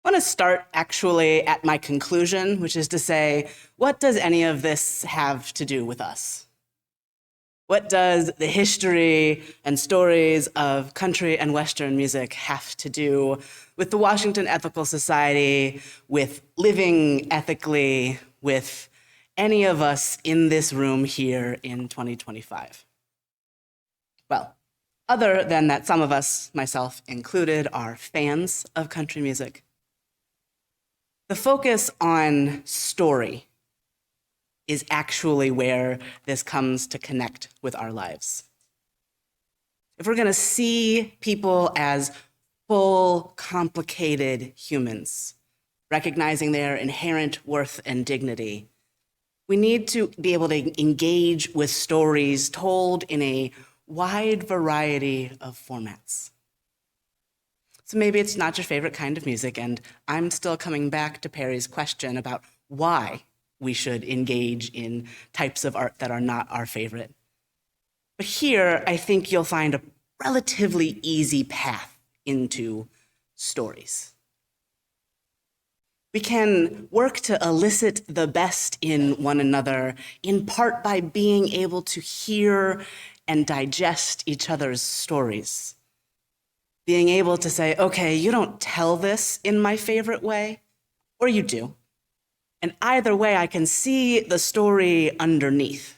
I want to start actually at my conclusion, which is to say, what does any of this have to do with us? What does the history and stories of country and Western music have to do with the Washington Ethical Society, with living ethically, with any of us in this room here in 2025? Well, other than that some of us, myself included, are fans of country music, the focus on story is actually where this comes to connect with our lives. If we're going to see people as full, complicated humans, recognizing their inherent worth and dignity, we need to be able to engage with stories told in a wide variety of formats. So maybe it's not your favorite kind of music, and I'm still coming back to Perry's question about why we should engage in types of art that are not our favorite. But here, I think you'll find a relatively easy path into stories. We can work to elicit the best in one another, in part by being able to hear and digest each other's stories. Being able to say, okay, you don't tell this in my favorite way, or you do. And either way, I can see the story underneath.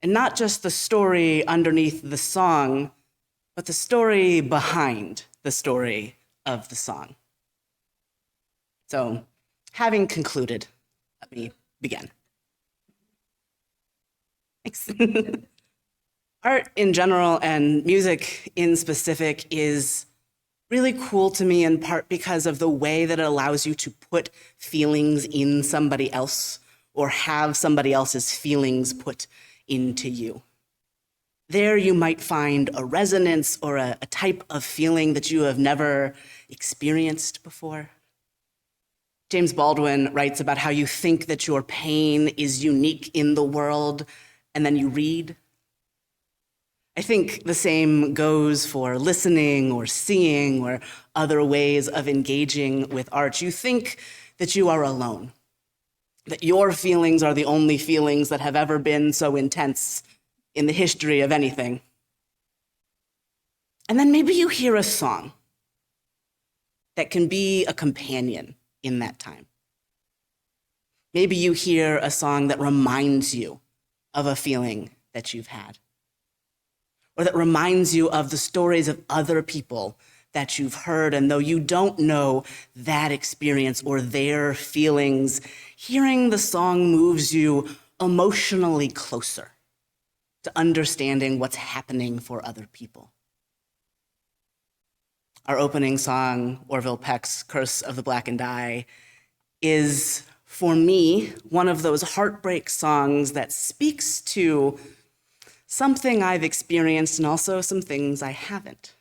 And not just the story underneath the song, but the story behind the story of the song. So, having concluded, let me begin. Thanks. Art in general and music in specific is really cool to me in part because of the way that it allows you to put feelings in somebody else or have somebody else's feelings put into you. There you might find a resonance or a type of feeling that you have never experienced before. James Baldwin writes about how you think that your pain is unique in the world, and then you read. I think the same goes for listening or seeing or other ways of engaging with art. You think that you are alone, that your feelings are the only feelings that have ever been so intense in the history of anything. And then maybe you hear a song that can be a companion in that time. Maybe you hear a song that reminds you of a feeling that you've had, or that reminds you of the stories of other people that you've heard, and though you don't know that experience or their feelings, hearing the song moves you emotionally closer to understanding what's happening for other people. Our opening song, Orville Peck's Curse of the Blackened Eye, is, for me, one of those heartbreak songs that speaks to something I've experienced and also some things I haven't.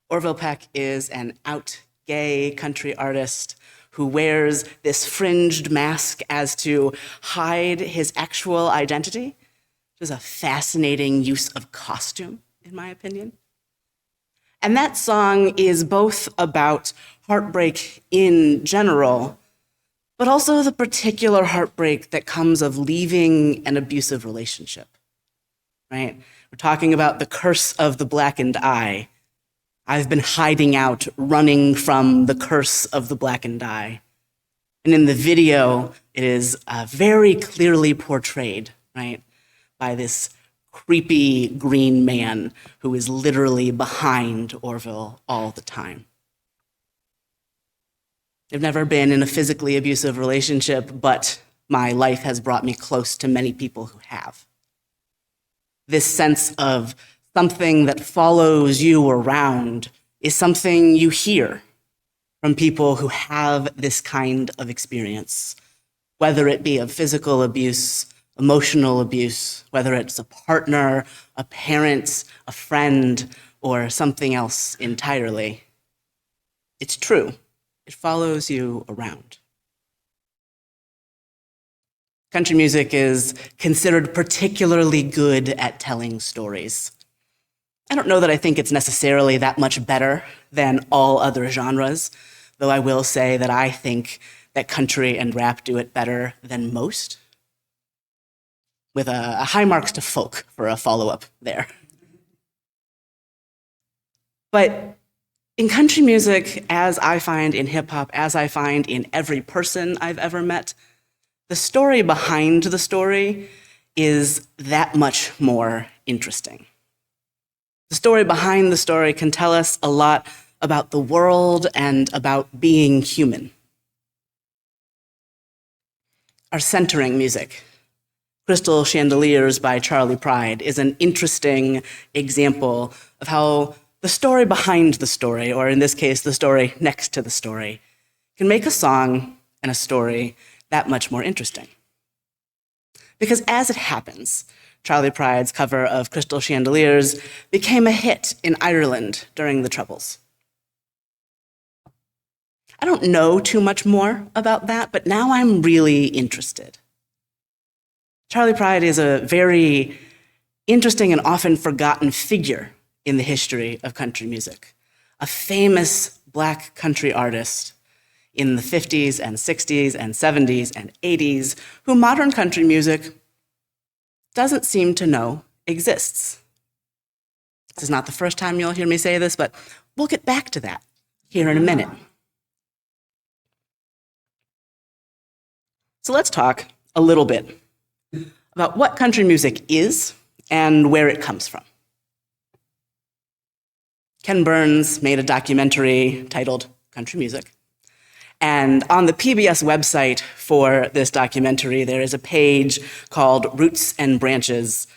Orville Peck is an out gay country artist who wears this fringed mask as to hide his actual identity, which is a fascinating use of costume, in my opinion. And that song is both about heartbreak in general, but also the particular heartbreak that comes of leaving an abusive relationship, right? We're talking about the curse of the blackened eye. I've been hiding out, running from the curse of the blackened eye. And in the video, it is very clearly portrayed, right, by this creepy green man who is literally behind Orville all the time. I've never been in a physically abusive relationship, but my life has brought me close to many people who have. This sense of something that follows you around is something you hear from people who have this kind of experience, whether it be of physical abuse, emotional abuse, whether it's a partner, a parent, a friend, or something else entirely. It's true. It follows you around. Country music is considered particularly good at telling stories. I don't know that I think it's necessarily that much better than all other genres, though I will say that I think that country and rap do it better than most, with a high marks to folk for a follow-up there. But in country music, as I find in hip hop, as I find in every person I've ever met, the story behind the story is that much more interesting. The story behind the story can tell us a lot about the world and about being human. Our centering music, Crystal Chandeliers by Charlie Pride, is an interesting example of how the story behind the story, or in this case, the story next to the story, can make a song and a story that much more interesting. Because as it happens, Charlie Pride's cover of Crystal Chandeliers became a hit in Ireland during the Troubles. I don't know too much more about that, but now I'm really interested. Charlie Pride is a very interesting and often forgotten figure in the history of country music, a famous Black country artist in the 50s and 60s and 70s and 80s who modern country music doesn't seem to know exists. This is not the first time you'll hear me say this, but we'll get back to that here in a minute. So let's talk a little bit about what country music is and where it comes from. Ken Burns made a documentary titled Country Music. And on the PBS website for this documentary, there is a page called Roots and Branches,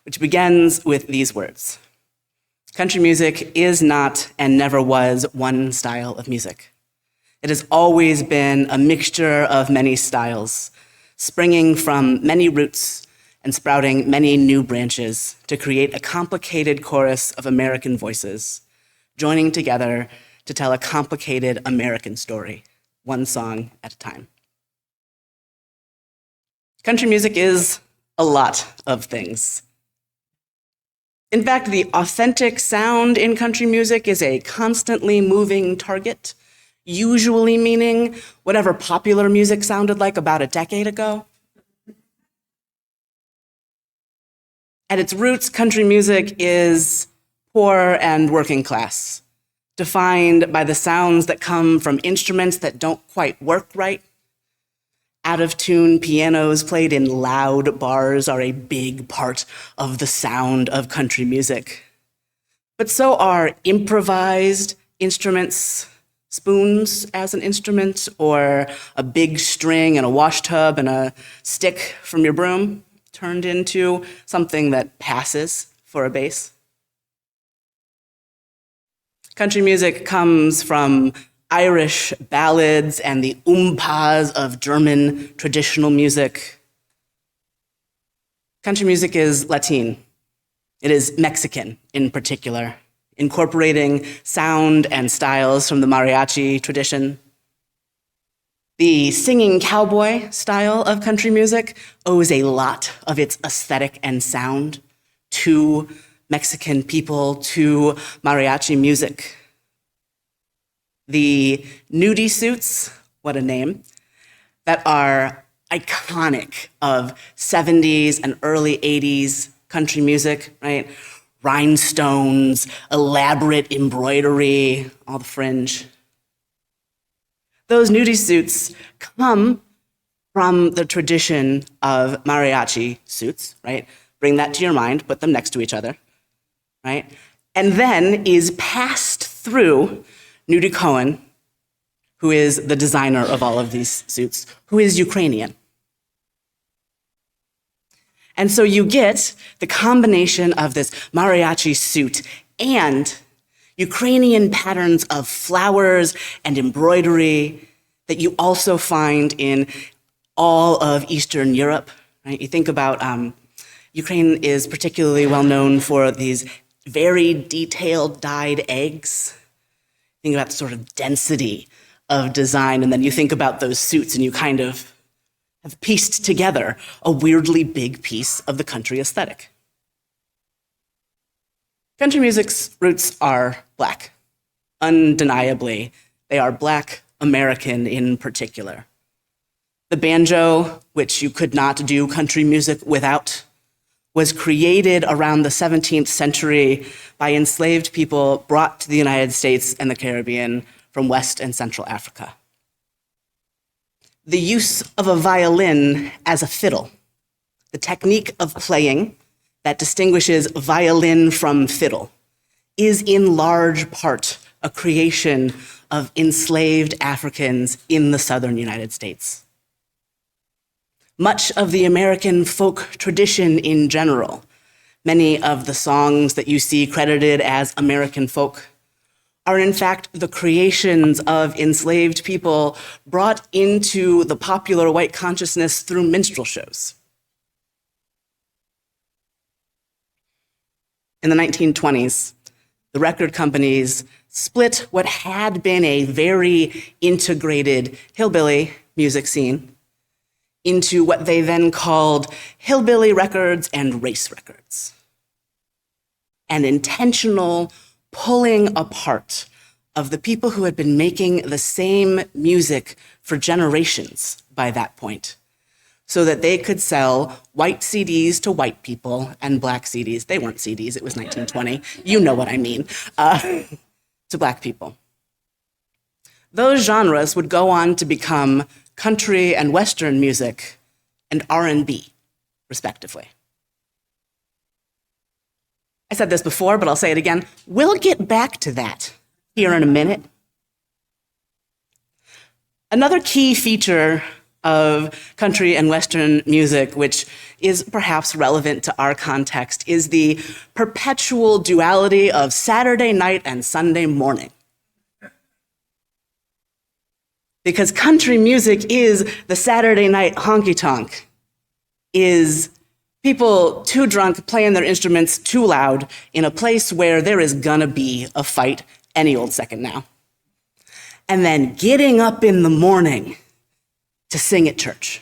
which begins with these words. Country music is not and never was one style of music. It has always been a mixture of many styles, springing from many roots and sprouting many new branches to create a complicated chorus of American voices, joining together to tell a complicated American story, one song at a time. Country music is a lot of things. In fact, the authentic sound in country music is a constantly moving target, usually meaning whatever popular music sounded like about a decade ago. At its roots, country music is poor and working class, defined by the sounds that come from instruments that don't quite work right. Out-of-tune pianos played in loud bars are a big part of the sound of country music. But so are improvised instruments, spoons as an instrument, or a big string and a wash tub and a stick from your broom turned into something that passes for a bass. Country music comes from Irish ballads and the oompas of German traditional music. Country music is Latin. It is Mexican in particular, incorporating sound and styles from the mariachi tradition. The singing cowboy style of country music owes a lot of its aesthetic and sound to Mexican people, to mariachi music. The nudie suits, what a name, that are iconic of 70s and early 80s country music, right? Rhinestones, elaborate embroidery, all the fringe. Those nudie suits come from the tradition of mariachi suits, right? Bring that to your mind, put them next to each other, right? And then is passed through Nudie Cohen, who is the designer of all of these suits, who is Ukrainian. And so you get the combination of this mariachi suit and Ukrainian patterns of flowers and embroidery that you also find in all of Eastern Europe, right? You think about Ukraine is particularly well known for these very detailed dyed eggs. Think about the sort of density of design, and then you think about those suits and you kind of have pieced together a weirdly big piece of the country aesthetic. Country music's roots are Black. Undeniably, they are Black, American in particular. The banjo, which you could not do country music without, was created around the 17th century by enslaved people brought to the United States and the Caribbean from West and Central Africa. The use of a violin as a fiddle, the technique of playing that distinguishes violin from fiddle, is in large part a creation of enslaved Africans in the southern United States. Much of the American folk tradition in general, many of the songs that you see credited as American folk, are in fact the creations of enslaved people brought into the popular white consciousness through minstrel shows. In the 1920s, the record companies split what had been a very integrated hillbilly music scene into what they then called hillbilly records and race records. An intentional pulling apart of the people who had been making the same music for generations by that point, so that they could sell white CDs to white people and black CDs, they weren't CDs, it was 1920, you know what I mean, to black people. Those genres would go on to become country and Western music and R&B, respectively. I said this before, but I'll say it again. We'll get back to that here in a minute. Another key feature of country and Western music, which is perhaps relevant to our context, is the perpetual duality of Saturday night and Sunday morning. Because country music is the Saturday night honky-tonk, is people too drunk playing their instruments too loud in a place where there is gonna be a fight any old second now. And then getting up in the morning to sing at church,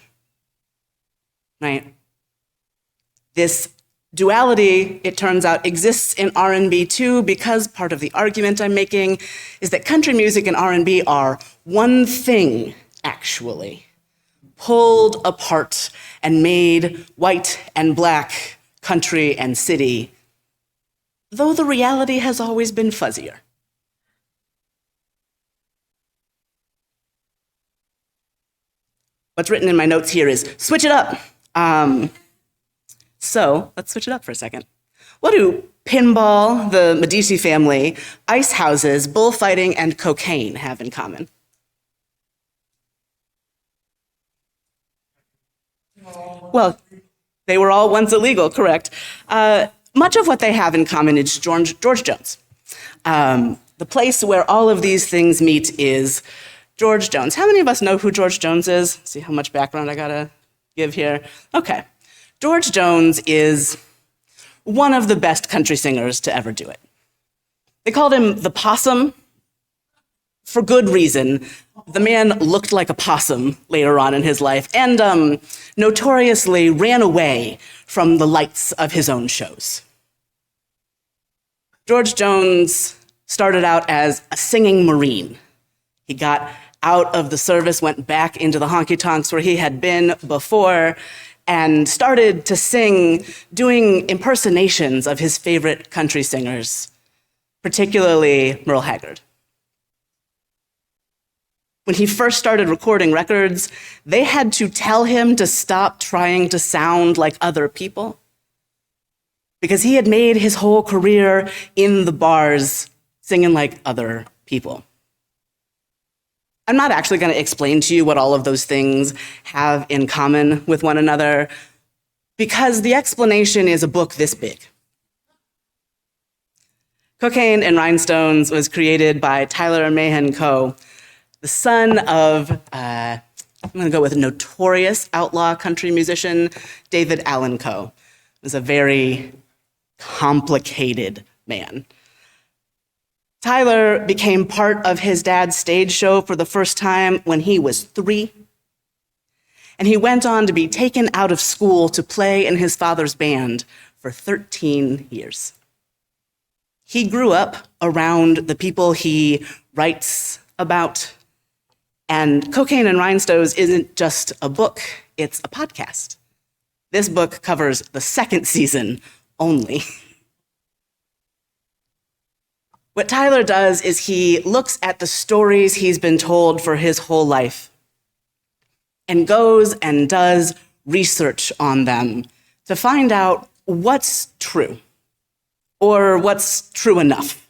right? This duality, it turns out, exists in R&B too, because part of the argument I'm making is that country music and R&B are one thing, actually, pulled apart and made white and black, country and city, though the reality has always been fuzzier. What's written in my notes here is, switch it up. So let's switch it up for a second. What do pinball, the Medici family, ice houses, bullfighting, and cocaine have in common? Well, they were all once illegal, correct. Much of what they have in common is George Jones. The place where all of these things meet is George Jones. How many of us know who George Jones is? See how much background I gotta give here? Okay. George Jones is one of the best country singers to ever do it. They called him the possum for good reason. The man looked like a possum later on in his life and notoriously ran away from the lights of his own shows. George Jones started out as a singing Marine. He got out of the service, went back into the honky-tonks where he had been before, and started to sing, doing impersonations of his favorite country singers, particularly Merle Haggard. When he first started recording records, they had to tell him to stop trying to sound like other people, because he had made his whole career in the bars singing like other people. I'm not actually going to explain to you what all of those things have in common with one another, because the explanation is a book this big. Cocaine and Rhinestones was created by Tyler Mahan Coe, the son of, I'm going to go with notorious outlaw country musician David Allan Coe. He was a very complicated man. Tyler became part of his dad's stage show for the first time when he was 3. And he went on to be taken out of school to play in his father's band for 13 years. He grew up around the people he writes about And Cocaine and Rhinestones isn't just a book, it's a podcast. This book covers the second season only. What Tyler does is he looks at the stories he's been told for his whole life and goes and does research on them to find out what's true or what's true enough.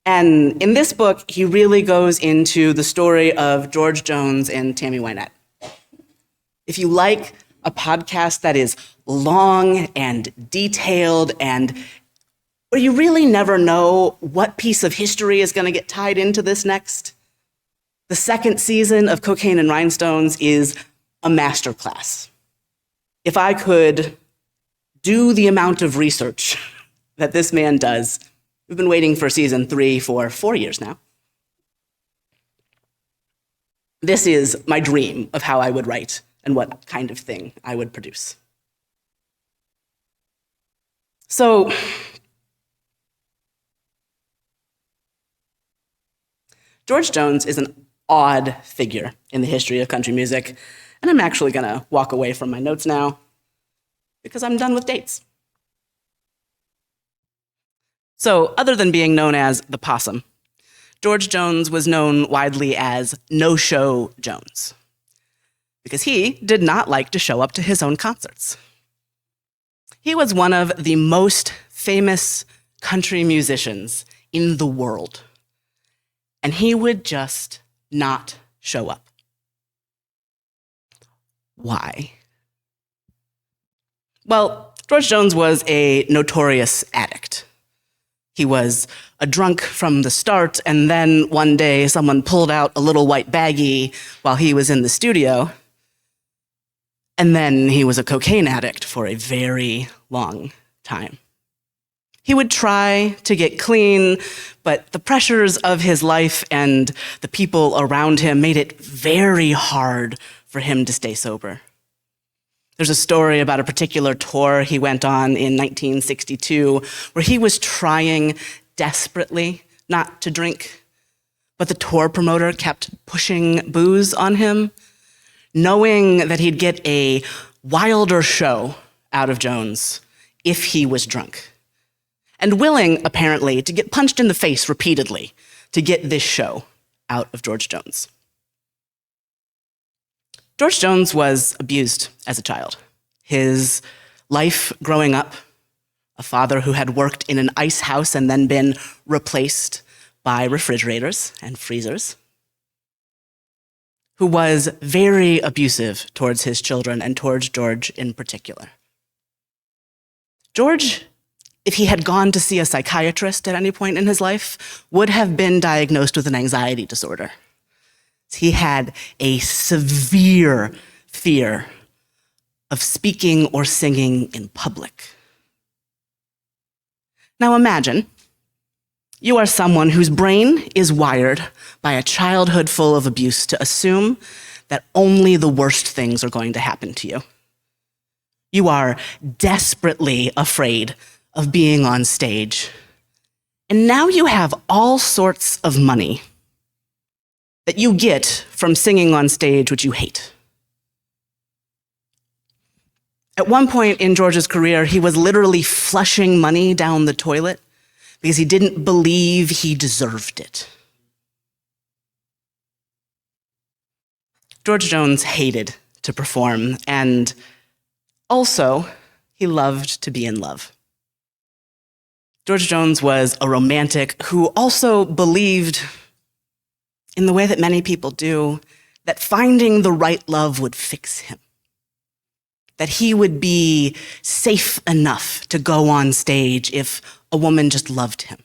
And in this book, he really goes into the story of George Jones and Tammy Wynette. If you like a podcast that is long and detailed and where you really never know what piece of history is going to get tied into this next, the second season of Cocaine and Rhinestones is a masterclass. If I could do the amount of research that this man does, we've been waiting for season 3 for 4 years now. This is my dream of how I would write and what kind of thing I would produce. So, George Jones is an odd figure in the history of country music, and I'm actually gonna walk away from my notes now because I'm done with dates. So, other than being known as the Possum, George Jones was known widely as No-Show Jones because he did not like to show up to his own concerts. He was one of the most famous country musicians in the world, and he would just not show up. Why? Well, George Jones was a notorious addict. He was a drunk from the start, and then one day someone pulled out a little white baggie while he was in the studio, and then he was a cocaine addict for a very long time. He would try to get clean, but the pressures of his life and the people around him made it very hard for him to stay sober. There's a story about a particular tour he went on in 1962 where he was trying desperately not to drink, but the tour promoter kept pushing booze on him, knowing that he'd get a wilder show out of Jones if he was drunk, and willing, apparently, to get punched in the face repeatedly to get this show out of George Jones. George Jones was abused as a child. His life growing up, a father who had worked in an ice house and then been replaced by refrigerators and freezers, who was very abusive towards his children and towards George in particular. George, if he had gone to see a psychiatrist at any point in his life, would have been diagnosed with an anxiety disorder. He had a severe fear of speaking or singing in public. Now imagine you are someone whose brain is wired by a childhood full of abuse to assume that only the worst things are going to happen to you. You are desperately afraid of being on stage. And now you have all sorts of money that you get from singing on stage, which you hate. At one point in George's career, he was literally flushing money down the toilet because he didn't believe he deserved it. George Jones hated to perform, and also, he loved to be in love. George Jones was a romantic who also believed, in the way that many people do, that finding the right love would fix him, that he would be safe enough to go on stage if a woman just loved him.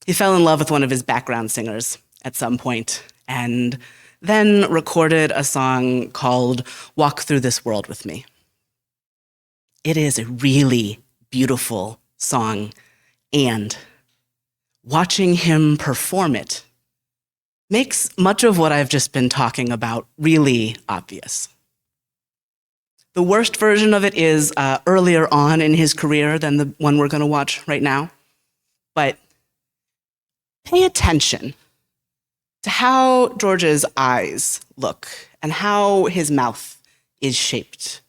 He fell in love with one of his background singers at some point, and then recorded a song called Walk Through This World With Me. It is a really beautiful song, and watching him perform it makes much of what I've just been talking about really obvious. The worst version of it is earlier on in his career than the one we're going to watch right now, but pay attention to how George's eyes look and how his mouth is shaped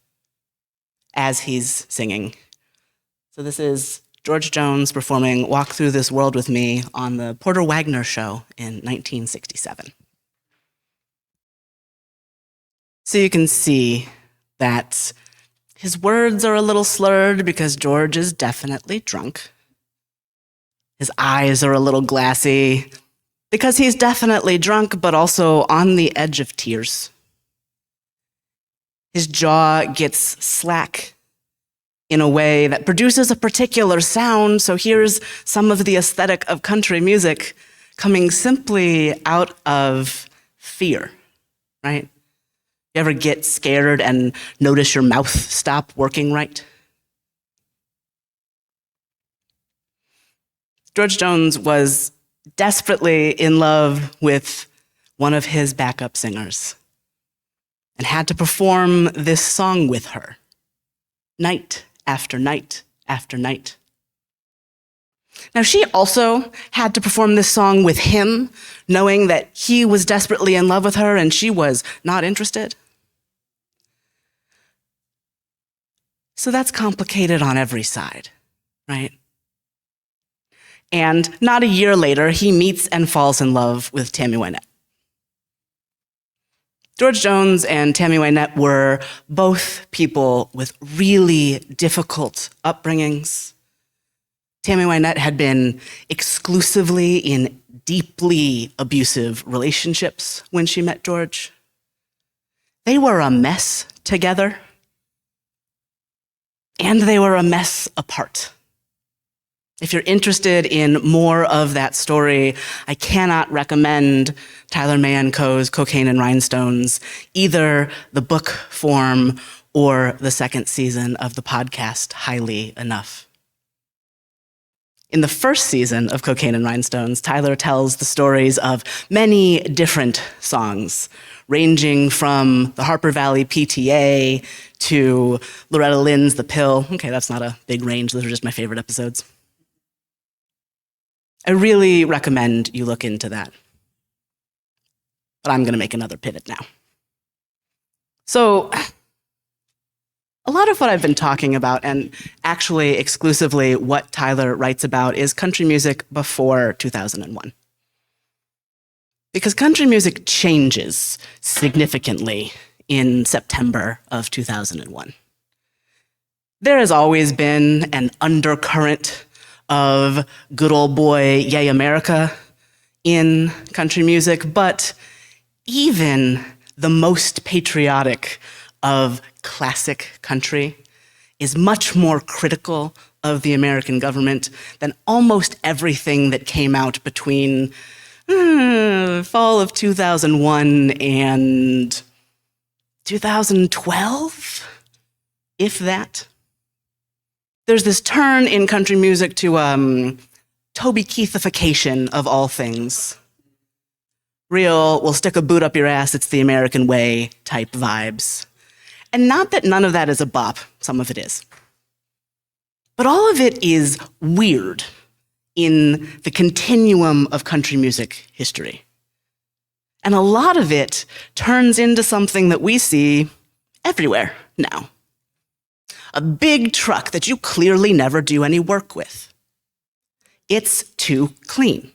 as he's singing. So this is George Jones performing Walk Through This World With Me on the Porter Wagoner Show in 1967. So you can see that his words are a little slurred because George is definitely drunk. His eyes are a little glassy because he's definitely drunk, but also on the edge of tears. His jaw gets slack in a way that produces a particular sound, so here's some of the aesthetic of country music coming simply out of fear, right? You ever get scared and notice your mouth stop working right? George Jones was desperately in love with one of his backup singers and had to perform this song with her, night after night after night. Now, she also had to perform this song with him, knowing that he was desperately in love with her and she was not interested. So that's complicated on every side, right? And not a year later, he meets and falls in love with Tammy Wynette. George Jones and Tammy Wynette were both people with really difficult upbringings. Tammy Wynette had been exclusively in deeply abusive relationships when she met George. They were a mess together, and they were a mess apart. If you're interested in more of that story, I cannot recommend Tyler May & Co.'s Cocaine and Rhinestones, either the book form or the second season of the podcast highly enough. In the first season of Cocaine and Rhinestones, Tyler tells the stories of many different songs, ranging from the Harper Valley PTA to Loretta Lynn's The Pill. Okay, that's not a big range, those are just my favorite episodes. I really recommend you look into that. But I'm going to make another pivot now. So, a lot of what I've been talking about, and actually exclusively what Tyler writes about, is country music before 2001. Because country music changes significantly in September of 2001. There has always been an undercurrent of good old boy, yay America in country music, but even the most patriotic of classic country is much more critical of the American government than almost everything that came out between fall of 2001 and 2012, if that. There's this turn in country music to Toby Keithification of all things. Real, we'll stick a boot up your ass, it's the American way type vibes. And not that none of that is a bop, some of it is. But all of it is weird in the continuum of country music history. And a lot of it turns into something that we see everywhere now. A big truck that you clearly never do any work with. It's too clean.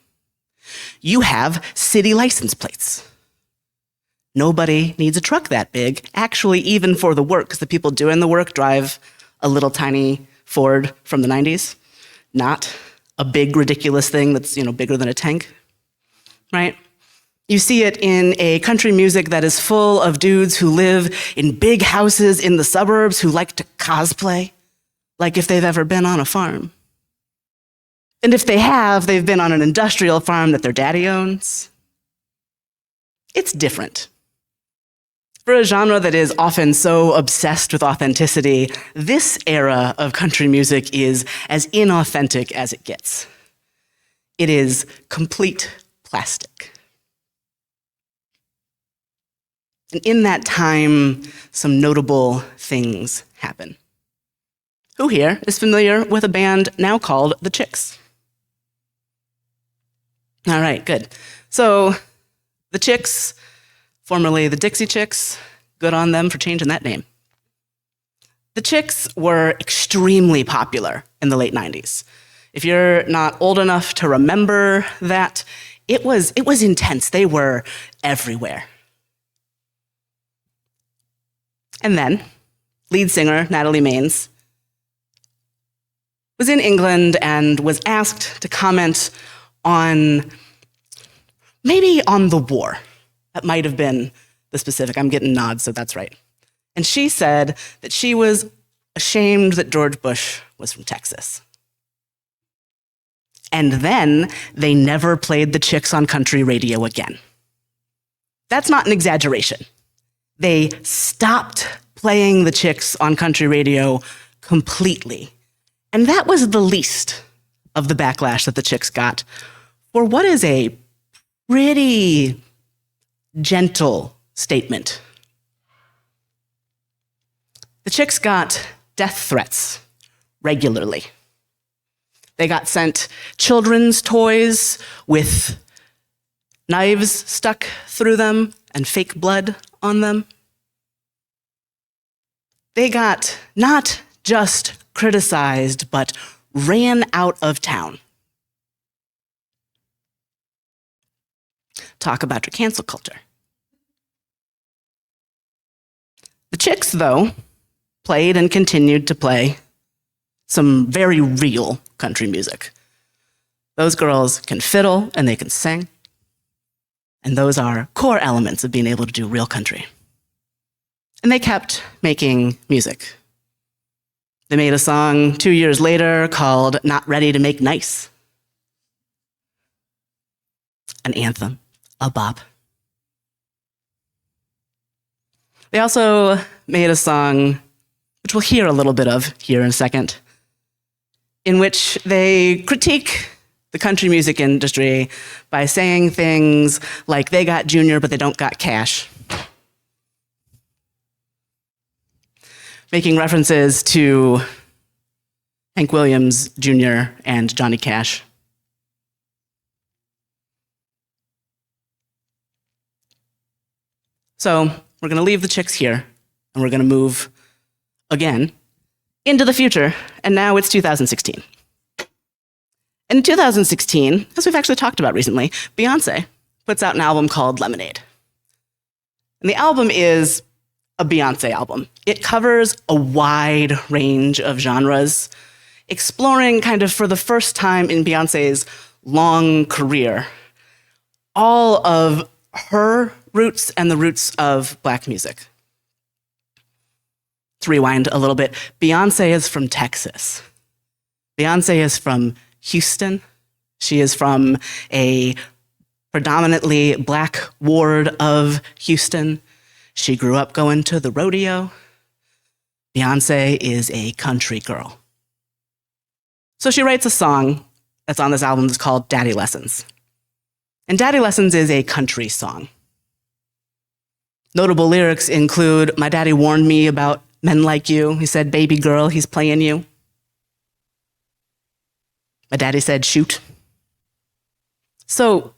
You have city license plates. Nobody needs a truck that big, actually, even for the work, because the people doing the work drive a little tiny Ford from the 90s, not a big, ridiculous thing that's, bigger than a tank, right? You see it in a country music that is full of dudes who live in big houses in the suburbs who like to cosplay, like if they've ever been on a farm. And if they have, they've been on an industrial farm that their daddy owns. It's different. For a genre that is often so obsessed with authenticity, this era of country music is as inauthentic as it gets. It is complete plastic. And in that time, some notable things happen. Who here is familiar with a band now called The Chicks? All right, good. So The Chicks, formerly the Dixie Chicks, good on them for changing that name. The Chicks were extremely popular in the late 90s. If you're not old enough to remember that, it was intense. They were everywhere. And then, lead singer Natalie Maines was in England and was asked to comment on, maybe on the war. That might have been the specific. I'm getting nods, so that's right. And she said that she was ashamed that George Bush was from Texas. And then they never played the Chicks on country radio again. That's not an exaggeration. They stopped playing the Chicks on country radio completely. And that was the least of the backlash that the Chicks got for what is a pretty gentle statement. The Chicks got death threats regularly. They got sent children's toys with knives stuck through them and fake blood on them. They got not just criticized, but ran out of town. Talk about your cancel culture. The Chicks, though, played and continued to play some very real country music. Those girls can fiddle and they can sing. And those are core elements of being able to do real country. And they kept making music. They made a song 2 years later called Not Ready to Make Nice. An anthem, a bop. They also made a song, which we'll hear a little bit of here in a second, in which they critique the country music industry by saying things like they got Junior, but they don't got Cash. Making references to Hank Williams Jr. and Johnny Cash. So we're going to leave the Chicks here, and we're going to move again into the future, and now it's 2016. And in 2016, as we've actually talked about recently, Beyoncé puts out an album called Lemonade. And the album is a Beyoncé album. It covers a wide range of genres, exploring kind of for the first time in Beyoncé's long career, all of her roots and the roots of Black music. To rewind a little bit, Beyoncé is from Texas. Beyoncé is from Houston. She is from a predominantly Black ward of Houston. She grew up going to the rodeo. Beyoncé is a country girl. So she writes a song that's on this album that's called Daddy Lessons. And Daddy Lessons is a country song. Notable lyrics include, "My daddy warned me about men like you. He said, baby girl, he's playing you. My daddy said, shoot." So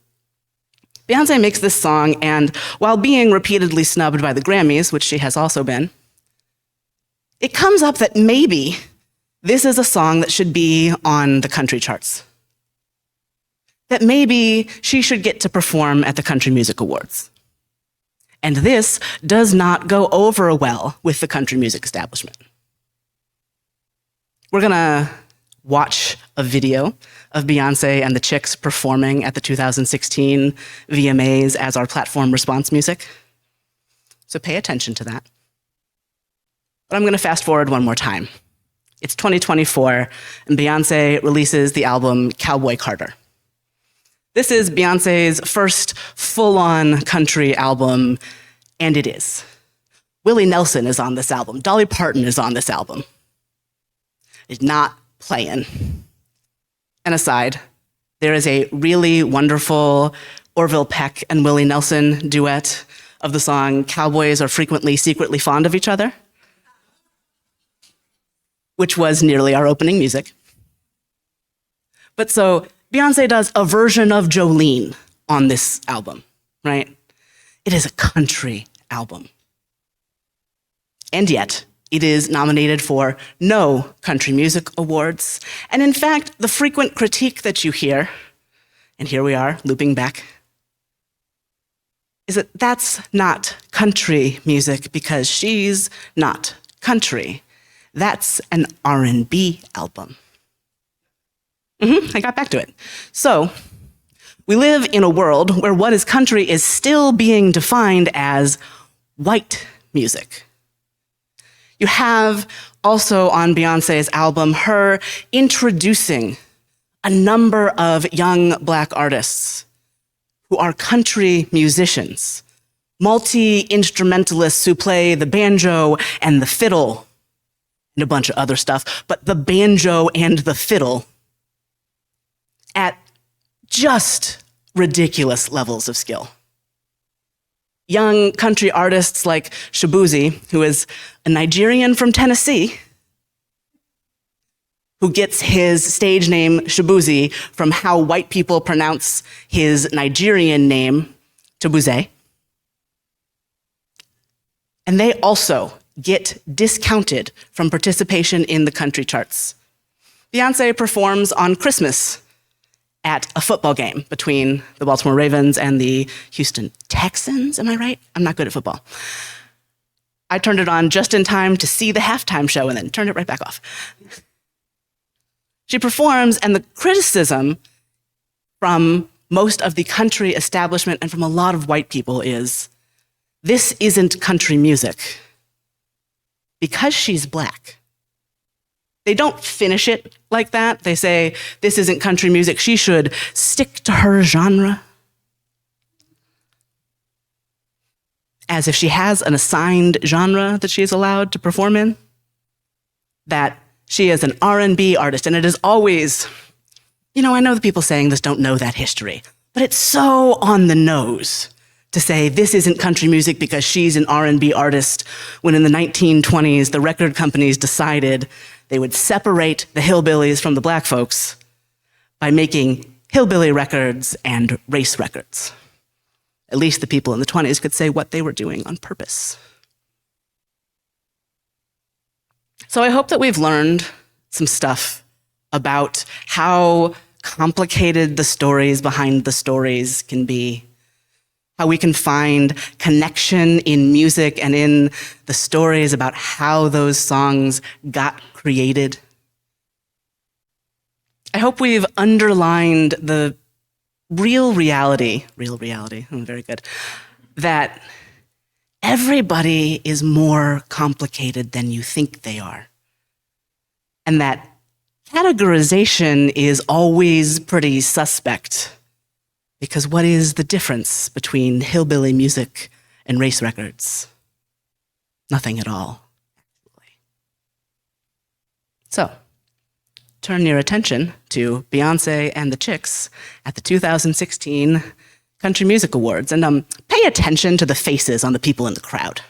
Beyoncé makes this song, and while being repeatedly snubbed by the Grammys, which she has also been, it comes up that maybe this is a song that should be on the country charts. That maybe she should get to perform at the Country Music Awards. And this does not go over well with the country music establishment. We're gonna watch a video of Beyoncé and the Chicks performing at the 2016 VMAs as our platform response music. So pay attention to that. But I'm gonna fast forward one more time. It's 2024, and Beyoncé releases the album Cowboy Carter. This is Beyoncé's first full-on country album, and it is. Willie Nelson is on this album. Dolly Parton is on this album. It's not playing. And aside, there is a really wonderful Orville Peck and Willie Nelson duet of the song "Cowboys Are Frequently Secretly Fond of Each Other," which was nearly our opening music. But so Beyoncé does a version of Jolene on this album, right? It is a country album. And yet, it is nominated for no country music awards. And in fact, the frequent critique that you hear, and here we are, looping back, is that that's not country music because she's not country. That's an R&B album. I got back to it. So, we live in a world where what is country is still being defined as white music. You have also on Beyoncé's album her introducing a number of young Black artists who are country musicians, multi-instrumentalists who play the banjo and the fiddle and a bunch of other stuff, but the banjo and the fiddle at just ridiculous levels of skill. Young country artists like Shabuzi, who is a Nigerian from Tennessee, who gets his stage name Shabuzi from how white people pronounce his Nigerian name, Tabuze. And they also get discounted from participation in the country charts. Beyoncé performs on Christmas at a football game between the Baltimore Ravens and the Houston Texans, am I right? I'm not good at football. I turned it on just in time to see the halftime show and then turned it right back off. She performs, and the criticism from most of the country establishment and from a lot of white people is, this isn't country music because she's Black. They don't finish it like that. They say, this isn't country music. She should stick to her genre. As if she has an assigned genre that she is allowed to perform in. That she is an R&B artist, and it is always, I know the people saying this don't know that history, but it's so on the nose to say this isn't country music because she's an R&B artist, when in the 1920s, the record companies decided they would separate the hillbillies from the Black folks by making hillbilly records and race records. At least the people in the 20s could say what they were doing on purpose. So I hope that we've learned some stuff about how complicated the stories behind the stories can be, how we can find connection in music and in the stories about how those songs got created. I hope we've underlined the real reality, very good, that everybody is more complicated than you think they are. And that categorization is always pretty suspect. Because what is the difference between hillbilly music and race records? Nothing at all, actually. So, turn your attention to Beyoncé and the Chicks at the 2016 Country Music Awards, and pay attention to the faces on the people in the crowd.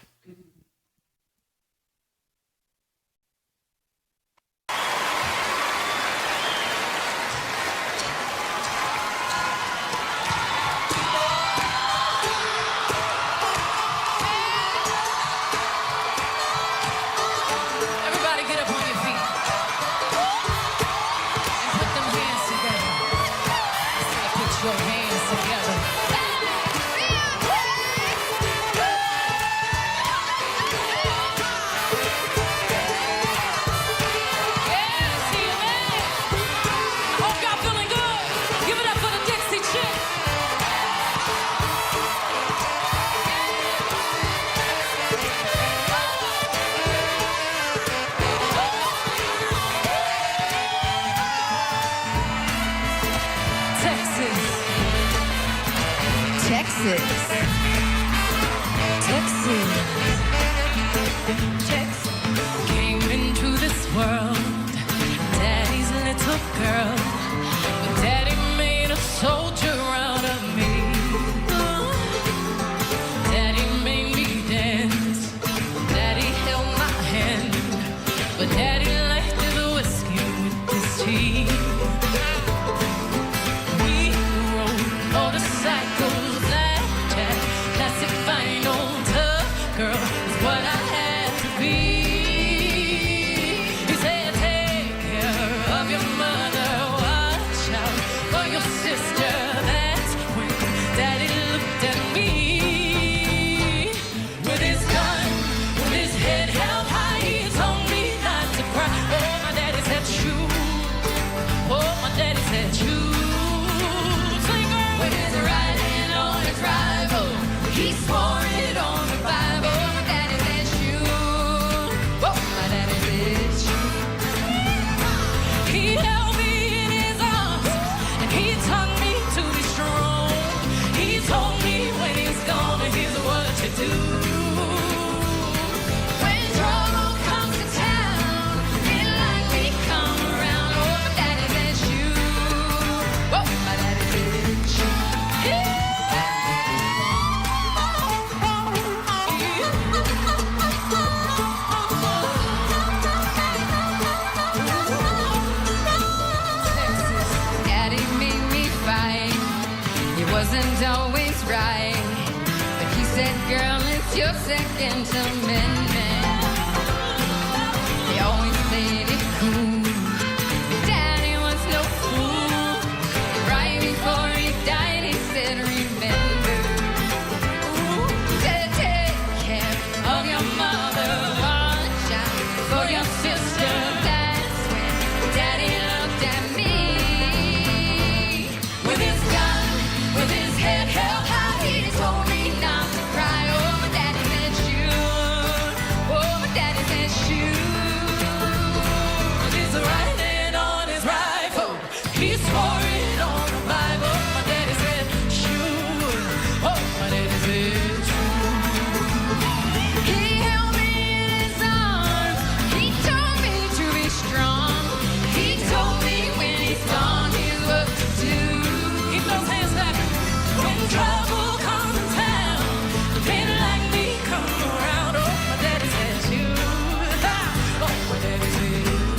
Texas came into this world, Daddy's little girl. But Daddy made a soldier out of me. Daddy made me dance. Daddy held my hand, but Daddy liked the whiskey with his tea. We rode motorcycles like that classic. Second Amendment. They always played it cool. Daddy was no fool. Right before he died, he said, remember, to take care of your mother. Watch out for your sister. That's when Daddy looked at me. With his gun, with his head held high, he told me not to cry. Oh, my daddy said shoot. Oh, my daddy said shoot. With his right hand on his rifle, he swore it on the Bible. My daddy said shoot. Oh, my daddy said shoot. He held me in his arms. He told me to be strong. He told me when he's gone, here's what to do. Keep those hands clapping. When trouble comes in town, the men like me come around. Oh, my daddy said shoot. Oh, my daddy said shoot.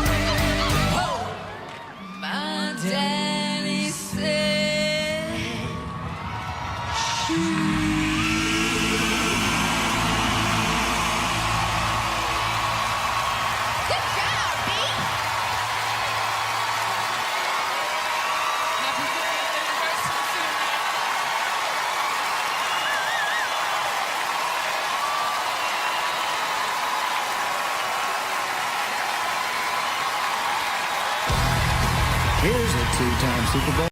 Play that thing, Here's a two-time Super Bowl